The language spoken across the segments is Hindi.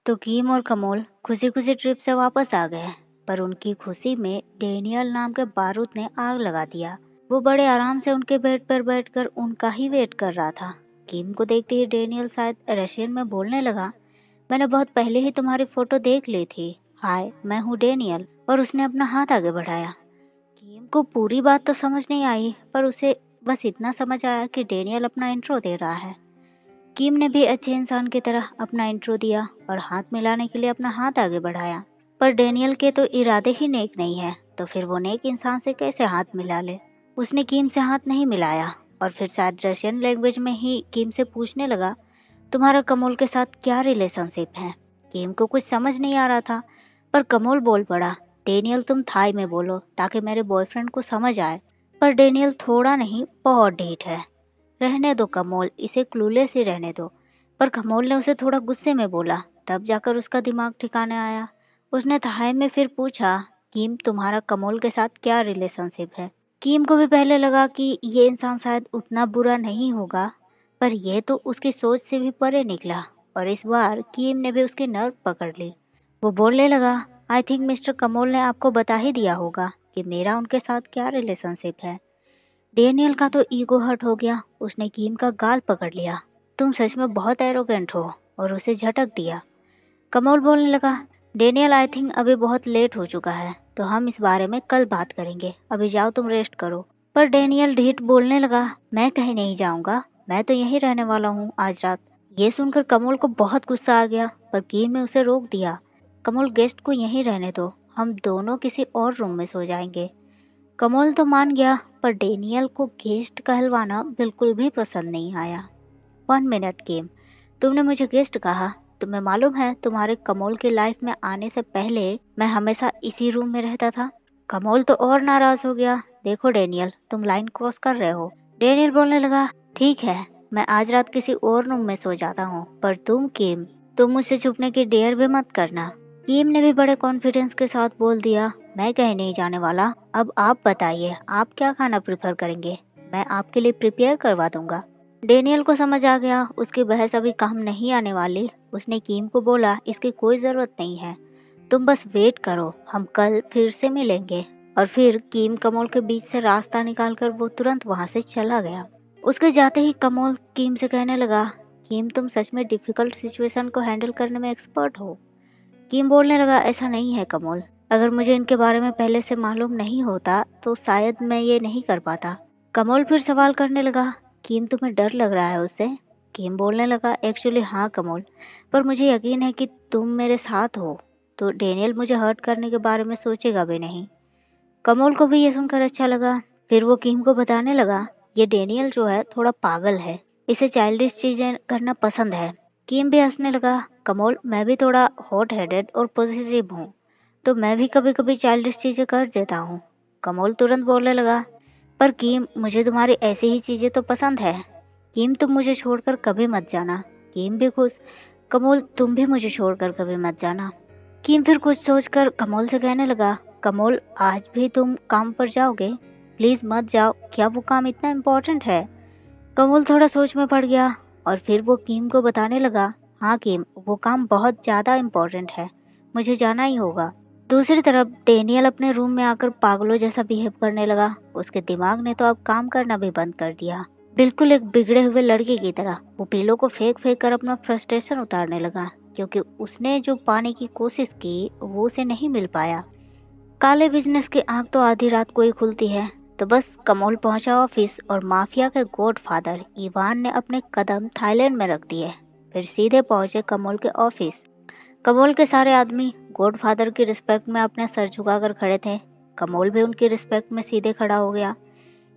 तो कीम और कमोल खुशी खुशी ट्रिप से वापस आ गए, पर उनकी खुशी में डेनियल नाम के बारूद ने आग लगा दिया। वो बड़े आराम से उनके बेड पर बैठकर उनका ही वेट कर रहा था। कीम को देखते ही डेनियल शायद रशियन में बोलने लगा, मैंने बहुत पहले ही तुम्हारी फोटो देख ली थी। हाय, मैं हूँ डेनियल। और उसने अपना हाथ आगे बढ़ाया। कीम को पूरी बात तो समझ नहीं आई, पर उसे बस इतना समझ आया कि डेनियल अपना इंट्रो दे रहा है। किम ने भी अच्छे इंसान की तरह अपना इंट्रो दिया और हाथ मिलाने के लिए अपना हाथ आगे बढ़ाया। पर डेनियल के तो इरादे ही नेक नहीं है, तो फिर वो नेक इंसान से कैसे हाथ मिला ले। उसने किम से हाथ नहीं मिलाया और फिर शायद रशियन लैंग्वेज में ही किम से पूछने लगा, तुम्हारा कमोल के साथ क्या रिलेशनशिप है। किम को कुछ समझ नहीं आ रहा था, पर कमोल बोल पड़ा, डेनियल तुम थाई में बोलो ताकि मेरे बॉयफ्रेंड को समझ आए। पर डेनियल थोड़ा नहीं बहुत ढीठ है। रहने दो कमोल, इसे क्लूलेस ही रहने दो। पर कमोल ने उसे थोड़ा गुस्से में बोला, तब जाकर उसका दिमाग ठिकाने आया। उसने थाई में फिर पूछा, कीम तुम्हारा कमोल के साथ क्या रिलेशनशिप है। कीम को भी पहले लगा कि ये इंसान शायद उतना बुरा नहीं होगा, पर यह तो उसकी सोच से भी परे निकला और इस बार कीम ने भी उसकी नर्व पकड़ ली। वो बोलने लगा, आई थिंक मिस्टर कमोल ने आपको बता ही दिया होगा कि मेरा उनके साथ क्या रिलेशनशिप है। डेनियल का तो ईगो हर्ट हो गया। उसने कीम का गाल पकड़ लिया, तुम सच में बहुत एरोगेंट हो, और उसे झटक दिया। कमोल बोलने लगा, डेनियल आई थिंक अभी बहुत लेट हो चुका है, तो हम इस बारे में कल बात करेंगे, अभी जाओ तुम रेस्ट करो। पर डेनियल ढीठ बोलने लगा, मैं कहीं नहीं जाऊंगा, मैं तो यहीं रहने वाला हूँ आज रात। ये सुनकर कमोल को बहुत गुस्सा आ गया, पर कीम ने उसे रोक दिया, कमोल गेस्ट को यहीं रहने दो, हम दोनों किसी और रूम में सो जाएंगे। कमोल तो मान गया, पर डेनियल को गेस्ट कहलवाना बिल्कुल भी पसंद नहीं आया। 1 मिनट गेम, तुमने मुझे गेस्ट कहा। तुम्हें मालूम है तुम्हारे कमोल की लाइफ में आने से पहले मैं हमेशा इसी रूम में रहता था। कमोल तो और नाराज हो गया, देखो डेनियल तुम लाइन क्रॉस कर रहे हो। डेनियल बोलने लगा, ठीक है, मैं आज रात किसी और रूम में सो जाता हूँ, पर तुम किम, तुम मुझसे छुपने की डेयर भी मत करना। किम ने भी बड़े कॉन्फिडेंस के साथ बोल दिया, मैं कहीं नहीं जाने वाला। अब आप बताइए आप क्या खाना प्रेफर करेंगे, मैं आपके लिए प्रिपेयर करवा दूंगा। डेनियल को समझ आ गया उसकी बहस अभी काम नहीं आने वाली। उसने कीम को बोला, इसकी कोई जरूरत नहीं है, तुम बस वेट करो, हम कल फिर से मिलेंगे। और फिर कीम कमोल के बीच से रास्ता निकालकर वो तुरंत वहां से चला गया। उसके जाते ही कमोल कीम से कहने लगा, कीम तुम सच में डिफिकल्ट सिचुएशन को हैंडल करने में एक्सपर्ट हो। कीम बोलने लगा, ऐसा नहीं है कमोल, अगर मुझे इनके बारे में पहले से मालूम नहीं होता तो शायद मैं ये नहीं कर पाता। कमोल फिर सवाल करने लगा, कीम तुम्हें डर लग रहा है उससे। कीम बोलने लगा, एक्चुअली हाँ कमोल, पर मुझे यकीन है कि तुम मेरे साथ हो तो डेनियल मुझे हर्ट करने के बारे में सोचेगा भी नहीं। कमोल को भी ये सुनकर अच्छा लगा। फिर वो कीम को बताने लगा, ये डेनियल जो है थोड़ा पागल है, इसे चाइल्डिश चीजें करना पसंद है। कीम भी हंसने लगा, कमोल मैं भी थोड़ा हॉट हेडेड और पॉजिटिव हूँ, तो मैं भी कभी कभी चाइल्डिश चीजें कर देता हूँ। कमोल तुरंत बोलने लगा, पर कीम मुझे तुम्हारी ऐसी ही चीजें तो पसंद है। कीम तुम मुझे छोड़कर कभी मत जाना। कीम भी खुश, कमोल तुम भी मुझे छोड़कर कभी मत जाना। कीम फिर कुछ सोचकर कमोल से कहने लगा, कमोल आज भी तुम काम पर जाओगे, प्लीज मत जाओ, क्या वो काम इतना इम्पोर्टेंट है। कमोल थोड़ा सोच में पड़ गया और फिर वो कीम को बताने लगा, हाँ कीम वो काम बहुत ज्यादा इम्पोर्टेंट है, मुझे जाना ही होगा। दूसरी तरफ डेनियल अपने रूम में आकर पागलों जैसा बिहेव करने लगा। उसके दिमाग ने तो अब काम करना भी बंद कर दिया, बिल्कुल एक बिगड़े हुए लड़के की तरह। वो पीलो को फेंक फेंक कर अपना फ्रस्ट्रेशन उतारने लगा, क्योंकि उसने जो पाने की कोशिश की वो उसे नहीं मिल पाया। काले बिजनेस की आंख तो आधी रात को ही खुलती है। तो बस कमोल पहुंचा ऑफिस और माफिया के गॉडफादर इवान ने अपने कदम थाईलैंड में रख दिए। फिर सीधे पहुंचे कमोल के ऑफिस। कमोल के सारे आदमी गॉडफादर की रिस्पेक्ट में अपने सर झुकाकर खड़े थे। कमोल भी उनकी रिस्पेक्ट में सीधे खड़ा हो गया।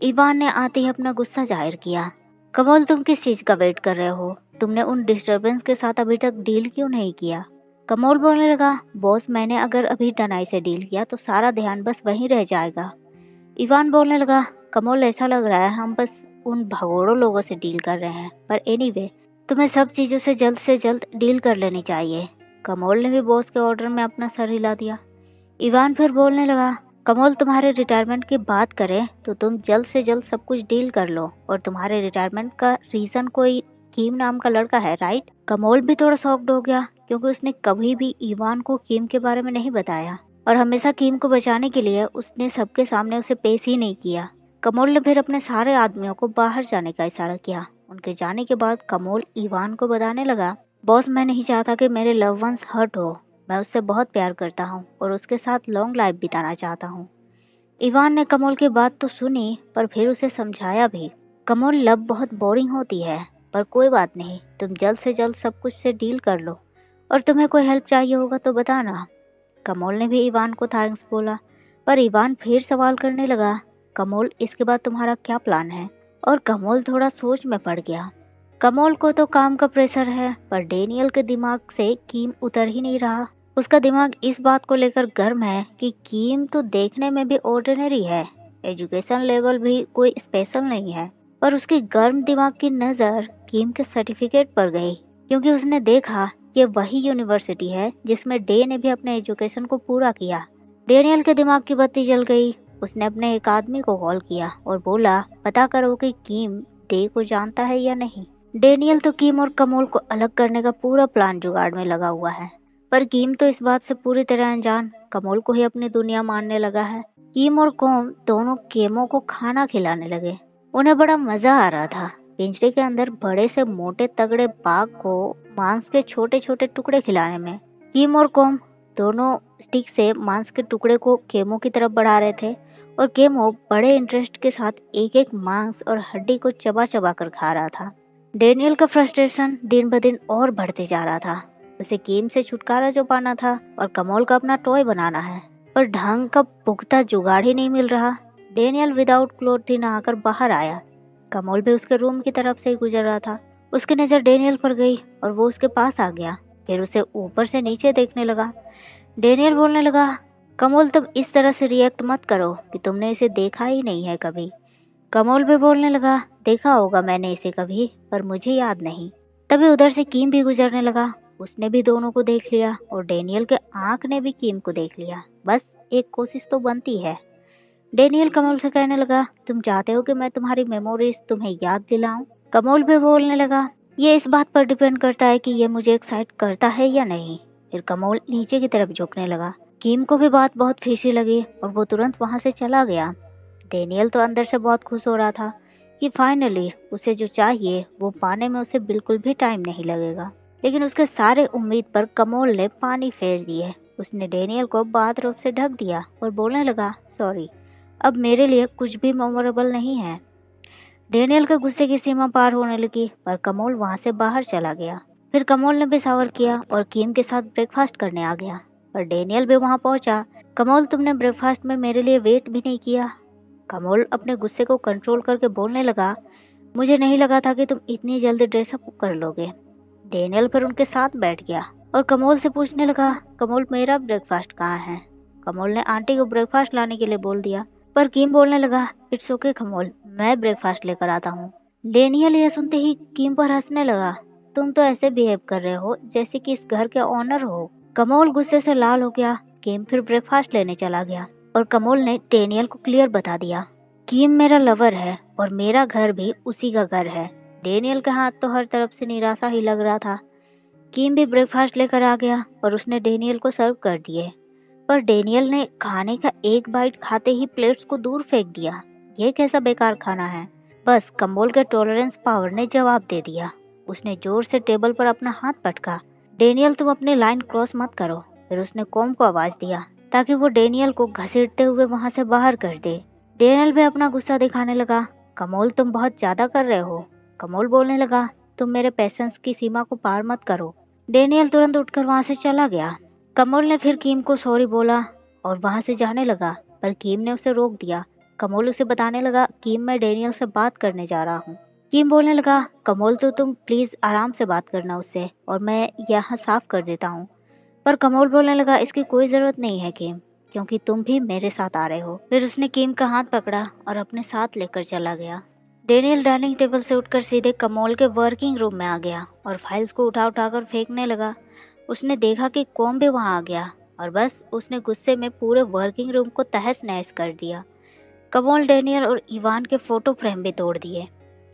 इवान ने आते ही अपना गुस्सा जाहिर किया, कमोल तुम किस चीज का वेट कर रहे हो, तुमने उन डिस्टरबेंस के साथ अभी तक डील क्यों नहीं किया। कमोल बोलने लगा, बॉस मैंने अगर अभी टनाई से डील किया तो सारा ध्यान बस वहीं रह जाएगा। इवान बोलने लगा, कमोल ऐसा लग रहा है हम बस उन भगोड़ों लोगों से डील कर रहे हैं, पर एनीवे तुम्हें सब चीजों से जल्द डील कर लेनी चाहिए। कमोल ने भी बॉस के ऑर्डर में अपना सर हिला दिया। इवान फिर बोलने लगा, कमोल तुम्हारे रिटायरमेंट की बात करें तो तुम जल्द से जल्द सब कुछ डील कर लो, और तुम्हारे रिटायरमेंट का रीजन कोई कीम नाम का लड़का है राइट। कमोल भी थोड़ा शॉक्ड हो गया क्योंकि उसने कभी भी इवान को किम के बारे में नहीं बताया और हमेशा किम को बचाने के लिए उसने सबके सामने उसे पेश ही नहीं किया। कमोल ने फिर अपने सारे आदमियों को बाहर जाने का इशारा किया। उनके जाने के बाद कमोल इवान को बताने लगा, बॉस मैं नहीं चाहता कि मेरे लव वंस हर्ट हो। मैं उससे बहुत प्यार करता हूँ और उसके साथ लॉन्ग लाइफ बिताना चाहता हूँ। इवान ने कमोल की बात तो सुनी पर फिर उसे समझाया भी। कमोल लव बहुत बोरिंग होती है, पर कोई बात नहीं, तुम जल्द से जल्द सब कुछ से डील कर लो और तुम्हें कोई हेल्प चाहिए होगा तो बताना। कमोल ने भी इवान को थैंक्स बोला, पर इवान फिर सवाल करने लगा, कमोल इसके बाद तुम्हारा क्या प्लान है? और कमोल थोड़ा सोच में पड़ गया। कमोल को तो काम का प्रेशर है, पर डेनियल के दिमाग से कीम उतर ही नहीं रहा। उसका दिमाग इस बात को लेकर गर्म है कि कीम तो देखने में भी ऑर्डिनरी है, एजुकेशन लेवल भी कोई स्पेशल नहीं है। पर उसकी गर्म दिमाग की नज़र कीम के सर्टिफिकेट पर गई, क्योंकि उसने देखा ये वही यूनिवर्सिटी है जिसमें डे ने भी अपने एजुकेशन को पूरा किया। डेनियल के दिमाग की बत्ती जल गई। उसने अपने एक आदमी को कॉल किया और बोला, पता करो कि कीम डे को जानता है या नहीं। डेनियल तो कीम और कमोल को अलग करने का पूरा प्लान जुगाड़ में लगा हुआ है, पर कीम तो इस बात से पूरी तरह अनजान कमोल को ही अपनी दुनिया मानने लगा है। कीम और कोम दोनों केमो को खाना खिलाने लगे। उन्हें बड़ा मजा आ रहा था पिंजरे के अंदर बड़े से मोटे तगड़े बाघ को मांस के छोटे छोटे टुकड़े खिलाने में। कीम और कोम दोनों स्टिक से मांस के टुकड़े को केमो की तरफ बढ़ा रहे थे और केमो बड़े इंटरेस्ट के साथ एक एक मांस और हड्डी को चबा चबा कर खा रहा था। डेनियल का फ्रस्ट्रेशन दिन ब दिन और बढ़ते जा रहा था। उसे कीम से छुटकारा जो पाना था और कमोल का अपना टॉय बनाना है, पर ढंग का पुख्ता जुगाड़ ही नहीं मिल रहा। डेनियल विदाउट क्लोथ ही नहाकर बाहर आया। कमोल भी उसके रूम की तरफ से ही गुजर रहा था। उसकी नज़र डेनियल पर गई और वो उसके पास आ गया। फिर उसे ऊपर से नीचे देखने लगा। डेनियल बोलने लगा, कमोल तुम इस तरह से रिएक्ट मत करो कि तुमने इसे देखा ही नहीं है कभी। कमोल भी बोलने लगा, देखा होगा मैंने इसे कभी, पर मुझे याद नहीं। तभी उधर से कीम भी गुजरने लगा। उसने भी दोनों को देख लिया और डेनियल के आंख ने भी कीम को देख लिया। बस एक कोशिश तो बनती है। डेनियल कमोल से कहने लगा, तुम चाहते हो कि मैं तुम्हारी मेमोरीज तुम्हें याद दिलाऊं? कमोल भी बोलने लगा, ये इस बात पर डिपेंड करता है कि ये मुझे एक्साइट करता है या नहीं। फिर कमोल नीचे की तरफ झुकने लगा। कीम को भी बात बहुत फिशी लगी और वो तुरंत वहां से चला गया। डेनियल तो अंदर से बहुत खुश हो रहा था कि फाइनली उसे जो चाहिए वो पाने में उसे बिल्कुल भी टाइम नहीं लगेगा। लेकिन उसके सारे उम्मीद पर कमोल ने पानी फेर दिए। उसने डेनियल को बाथरूम से ढक दिया और बोलने लगा, सॉरी, अब मेरे लिए कुछ भी मेमोरेबल नहीं है। डेनियल के गुस्से की सीमा पार होने लगी, पर कमोल वहां से बाहर चला गया। फिर कमोल ने भी शावर किया और कीम के साथ ब्रेकफास्ट करने आ गया, पर डेनियल भी वहां पहुंचा। कमोल तुमने ब्रेकफास्ट में मेरे लिए वेट भी नहीं किया। कमोल अपने गुस्से को कंट्रोल करके बोलने लगा, मुझे नहीं लगा था कि तुम इतनी जल्दी ड्रेसअप कर लोगे। डेनियल फिर उनके साथ बैठ गया और कमोल से पूछने लगा, कमोल मेरा ब्रेकफास्ट कहाँ है? कमोल ने आंटी को ब्रेकफास्ट लाने के लिए बोल दिया, पर किम बोलने लगा, इट्स ओके कमोल, मैं ब्रेकफास्ट लेकर आता हूँ। डेनियल यह सुनते ही किम पर हंसने लगा, तुम तो ऐसे बिहेव कर रहे हो जैसे कि इस घर के ऑनर हो। कमोल गुस्से से लाल हो गया। किम फिर ब्रेकफास्ट लेने चला गया और कमोल ने डेनियल को क्लियर बता दिया, किम मेरा लवर है और मेरा घर भी उसी का घर है। डेनियल के हाथ तो हर तरफ से निराशा ही लग रहा था। किम भी ब्रेकफास्ट लेकर आ गया और उसने डेनियल को सर्व कर दिए, पर डेनियल ने खाने का एक बाइट खाते ही प्लेट्स को दूर फेंक दिया। यह कैसा बेकार खाना है। बस कमोल के टॉलरेंस पावर ने जवाब दे दिया। उसने जोर से टेबल पर अपना हाथ पटका, डेनियल तुम अपनी लाइन क्रॉस मत करो। फिर उसने कॉम को आवाज दिया ताकि वो डेनियल को घसीटते हुए वहां से बाहर कर दे। डेनियल भी अपना गुस्सा दिखाने लगा, कमोल तुम बहुत ज्यादा कर रहे हो। कमोल बोलने लगा, तुम मेरे पेशेंस की सीमा को पार मत करो। डेनियल तुरंत उठकर वहां से चला गया। कमोल ने फिर कीम को सॉरी बोला और वहां से जाने लगा, पर कीम ने उसे रोक दिया। कमोल उसे बताने लगा, कीम मैं डेनियल से बात करने जा रहा हूँ। कीम बोलने लगा, कमोल तो तुम प्लीज आराम से बात करना उससे और मैं यहाँ साफ कर देता हूँ। पर कमोल बोलने लगा, इसकी कोई जरूरत नहीं है कीम, क्योंकि तुम भी मेरे साथ आ रहे हो। फिर उसने कीम का हाथ पकड़ा और अपने साथ लेकर चला गया। डेनियल डाइनिंग टेबल से उठकर सीधे कमोल के वर्किंग रूम में आ गया और फाइल्स को उठा उठाकर फेंकने लगा। उसने देखा कि कॉम भी वहां आ गया और बस उसने गुस्से में पूरे वर्किंग रूम को तहस नहस कर दिया। कमोल, डेनियल और इवान के फोटो फ्रेम भी तोड़ दिए।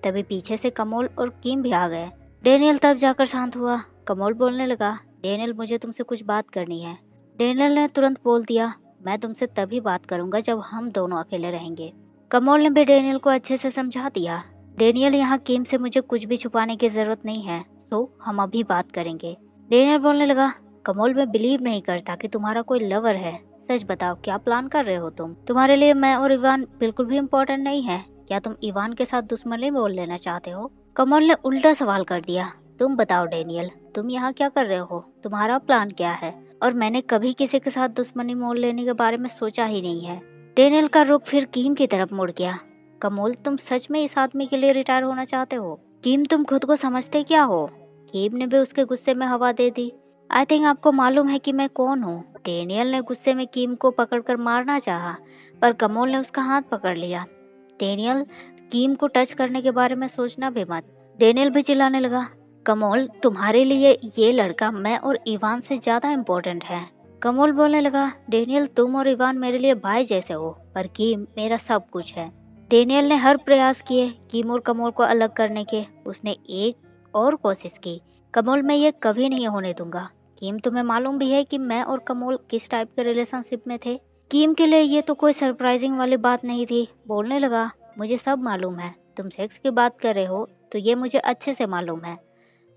तभी पीछे से कमोल और किम भी आ गए। डेनियल तब जाकर शांत हुआ कमोल बोलने लगा, डेनियल मुझे तुमसे कुछ बात करनी है। डेनियल ने तुरंत बोल दिया, मैं तुमसे तभी बात करूंगा जब हम दोनों अकेले रहेंगे। कमोल ने भी डेनियल को अच्छे से समझा दिया, डेनियल यहाँ किम से मुझे कुछ भी छुपाने की जरूरत नहीं है, तो हम अभी बात करेंगे। डेनियल बोलने लगा, कमोल मैं बिलीव नहीं करता कि तुम्हारा कोई लवर है। सच बताओ क्या प्लान कर रहे हो तुम? तुम्हारे लिए मैं और इवान बिल्कुल भी इम्पोर्टेंट नहीं है। क्या तुम इवान के साथ दुश्मनी बोल लेना चाहते हो? कमोल ने उल्टा सवाल कर दिया, तुम बताओ डेनियल, तुम यहाँ क्या कर रहे हो? तुम्हारा प्लान क्या है? और मैंने कभी किसी के साथ दुश्मनी मोल लेने के बारे में सोचा ही नहीं है। डेनियल का रुख फिर कीम की तरफ मुड़ गया। कमोल तुम सच में इस आदमी के लिए रिटायर होना चाहते हो? कीम तुम खुद को समझते क्या हो? कीम ने भी उसके गुस्से में हवा दे दी। आई थिंक आपको मालूम है कि मैं कौन हूँ। डेनियल ने गुस्से में कीम को पकड़कर मारना चाहा, पर कमोल ने उसका हाथ पकड़ लिया। डेनियल, कीम को टच करने के बारे में सोचना भी मत। डेनियल भी चिल्लाने लगा, कमोल तुम्हारे लिए ये लड़का मैं और इवान से ज्यादा इम्पोर्टेंट है। कमोल बोलने लगा, डेनियल तुम और इवान मेरे लिए भाई जैसे हो, पर कीम मेरा सब कुछ है। डेनियल ने हर प्रयास किए कीम और कमोल को अलग करने के। उसने एक और कोशिश की, कमोल मैं ये कभी नहीं होने दूंगा। कीम तुम्हें मालूम भी है कि मैं और कमोल किस टाइप के रिलेशनशिप में थे? कीम के लिए ये तो कोई सरप्राइजिंग वाली बात नहीं थी। बोलने लगा, मुझे सब मालूम है। तुम सेक्स की बात कर रहे हो तो ये मुझे अच्छे से मालूम है,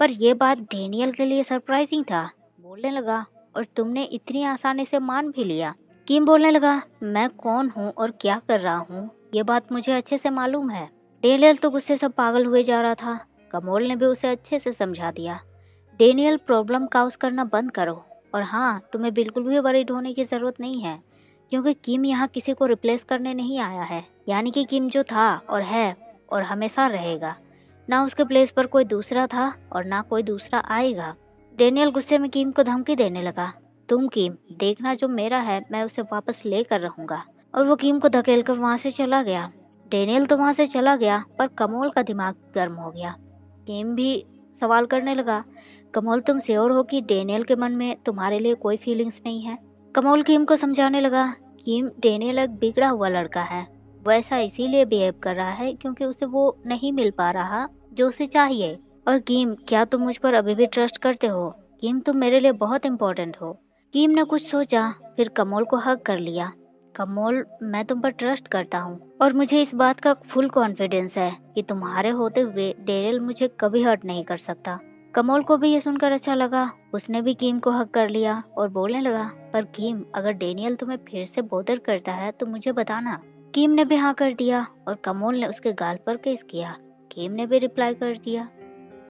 पर यह बात डेनियल के लिए सरप्राइजिंग था। बोलने लगा, और तुमने इतनी आसानी से मान भी लिया? किम बोलने लगा, मैं कौन हूँ और क्या कर रहा हूँ ये बात मुझे अच्छे से मालूम है। डेनियल तो गुस्से से पागल हुए जा रहा था। कमोल ने भी उसे अच्छे से समझा दिया, डेनियल प्रॉब्लम काउस करना बंद करो, और हाँ तुम्हें बिल्कुल भी वरीड होने की जरूरत नहीं है, क्योंकि किम यहाँ किसी को रिप्लेस करने नहीं आया है। यानी कि किम जो था और है और हमेशा रहेगा, ना उसके प्लेस पर कोई दूसरा था और ना कोई दूसरा आएगा। डेनियल गुस्से में किम को धमकी देने लगा, तुम किम देखना जो मेरा है मैं उसे वापस लेकर रहूंगा। और वो किम को धकेलकर वहां से चला गया। डेनियल तो वहां से चला गया, पर कमोल का दिमाग गर्म हो गया। किम भी सवाल करने लगा, कमोल तुम श्योर हो कि डेनियल के मन में तुम्हारे लिए कोई फीलिंग्स नहीं है? कमोल किम को समझाने लगा, किम डेनियल एक बिगड़ा हुआ लड़का है, वो ऐसा इसीलिए बिहेव कर रहा है क्योंकि उसे वो नहीं मिल पा रहा जो उसे चाहिए। और किम क्या तुम मुझ पर अभी भी ट्रस्ट करते हो? किम तुम मेरे लिए बहुत इम्पोर्टेंट हो। किम ने कुछ सोचा, फिर कमोल को हग कर लिया। कमोल मैं तुम पर ट्रस्ट करता हूँ और मुझे इस बात का फुल कॉन्फिडेंस है कि तुम्हारे होते हुए डेनियल मुझे कभी हर्ट नहीं कर सकता। कमोल को भी ये सुनकर अच्छा लगा। उसने भी किम को हक कर लिया और बोलने लगा, पर किम अगर डेनियल तुम्हें फिर से बोदर करता है तो मुझे बताना। किम ने भी हाँ कर दिया और कमोल ने उसके गाल पर किस किया। किम ने भी रिप्लाई कर दिया।